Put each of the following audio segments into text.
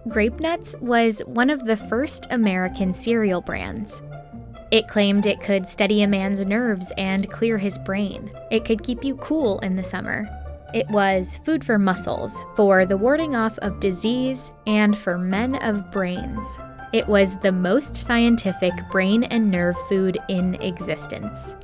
Grape Nuts was one of the first American cereal brands. It claimed it could steady a man's nerves and clear his brain. It could keep you cool in the summer. It was food for muscles, for the warding off of disease, and for men of brains. It was the most scientific brain and nerve food in existence.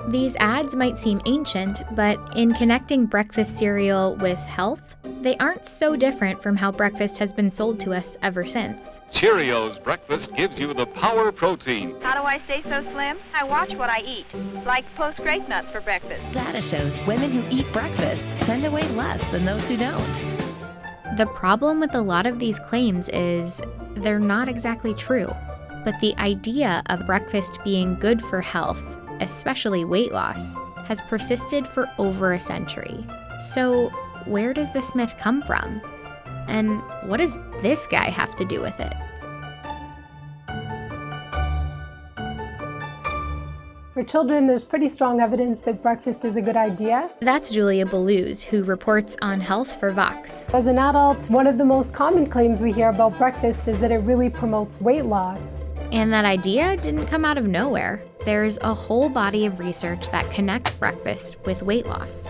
These ads might seem ancient, but in connecting breakfast cereal with health, they aren't so different from how breakfast has been sold to us ever since. Cheerios breakfast gives you the power protein. How do I stay so slim? I watch what I eat, like post grape nuts for breakfast. Data shows women who eat breakfast tend to weigh less than those who don't. The problem with a lot of these claims is they're not exactly true. But the idea of breakfast being good for health, especially weight loss, has persisted for over a century. So where does this myth come from? And what does this guy have to do with it? For children, there's pretty strong evidence that breakfast is a good idea. That's Julia Belluz, who reports on health for Vox. As an adult, one of the most common claims we hear about breakfast is that it really promotes weight loss. And that idea didn't come out of nowhere. There's a whole body of research that connects breakfast with weight loss.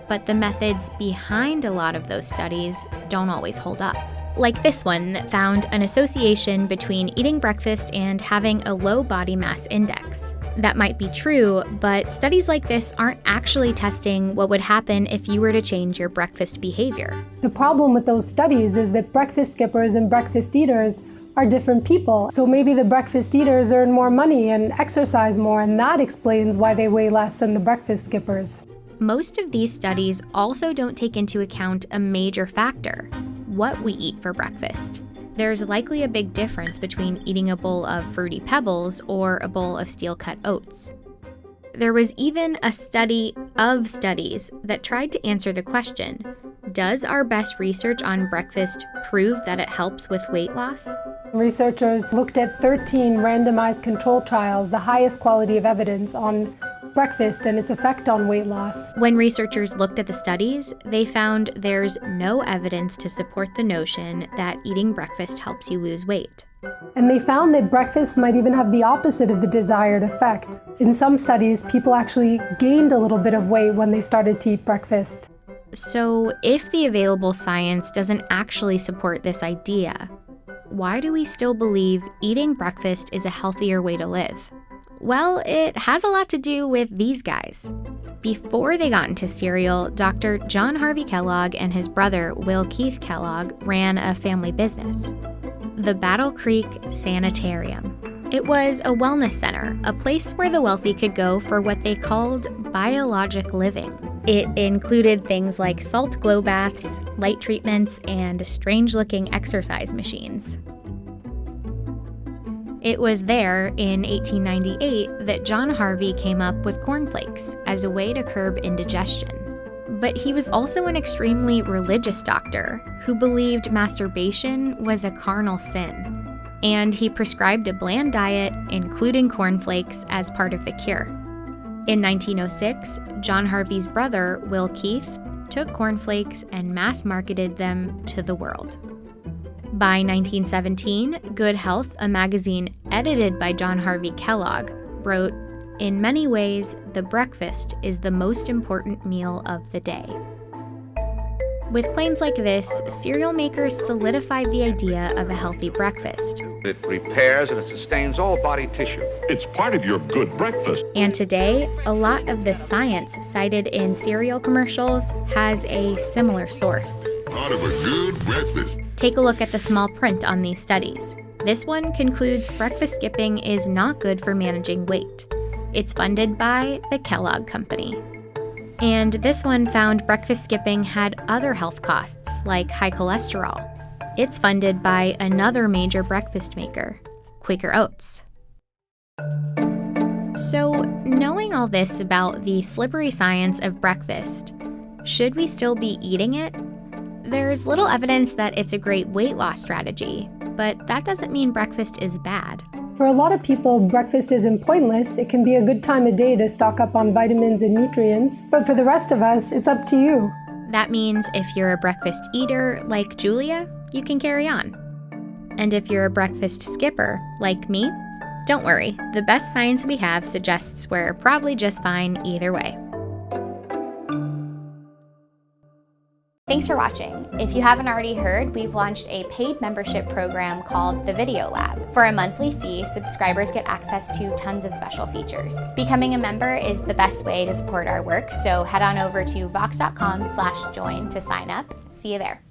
But the methods behind a lot of those studies don't always hold up. Like this one that found an association between eating breakfast and having a low body mass index. That might be true, but studies like this aren't actually testing what would happen if you were to change your breakfast behavior. The problem with those studies is that breakfast skippers and breakfast eaters are different people. So maybe the breakfast eaters earn more money and exercise more, and that explains why they weigh less than the breakfast skippers. Most of these studies also don't take into account a major factor: what we eat for breakfast. There's likely a big difference between eating a bowl of Fruity Pebbles or a bowl of steel-cut oats. There was even a study of studies that tried to answer the question, does our best research on breakfast prove that it helps with weight loss? Researchers looked at 13 randomized controlled trials, the highest quality of evidence on breakfast and its effect on weight loss. When researchers looked at the studies, they found there's no evidence to support the notion that eating breakfast helps you lose weight. And they found that breakfast might even have the opposite of the desired effect. In some studies, people actually gained a little bit of weight when they started to eat breakfast. So if the available science doesn't actually support this idea, why do we still believe eating breakfast is a healthier way to live? Well, it has a lot to do with these guys. Before they got into cereal, Dr. John Harvey Kellogg and his brother, Will Keith Kellogg, ran a family business, the Battle Creek Sanitarium. It was a wellness center, a place where the wealthy could go for what they called biologic living. It included things like salt glow baths, light treatments, and strange-looking exercise machines. It was there, in 1898, that John Harvey came up with cornflakes as a way to curb indigestion. But he was also an extremely religious doctor who believed masturbation was a carnal sin. And he prescribed a bland diet, including cornflakes, as part of the cure. In 1906, John Harvey's brother, Will Keith, took cornflakes and mass-marketed them to the world. By 1917, Good Health, a magazine edited by John Harvey Kellogg, wrote, "In many ways, the breakfast is the most important meal of the day." With claims like this, cereal makers solidified the idea of a healthy breakfast. It repairs and it sustains all body tissue. It's part of your good breakfast. And today, a lot of the science cited in cereal commercials has a similar source. Part of a good breakfast. Take a look at the small print on these studies. This one concludes breakfast skipping is not good for managing weight. It's funded by the Kellogg Company. And this one found breakfast skipping had other health costs, like high cholesterol. It's funded by another major breakfast maker, Quaker Oats. So, knowing all this about the slippery science of breakfast, should we still be eating it? There's little evidence that it's a great weight loss strategy, but that doesn't mean breakfast is bad. For a lot of people, breakfast isn't pointless. It can be a good time of day to stock up on vitamins and nutrients. But for the rest of us, it's up to you. That means if you're a breakfast eater like Julia, you can carry on. And if you're a breakfast skipper like me, don't worry, the best science we have suggests we're probably just fine either way. Thanks for watching. If you haven't already heard, we've launched a paid membership program called the Video Lab. For a monthly fee, subscribers get access to tons of special features. Becoming a member is the best way to support our work, so head on over to vox.com/join to sign up. See you there.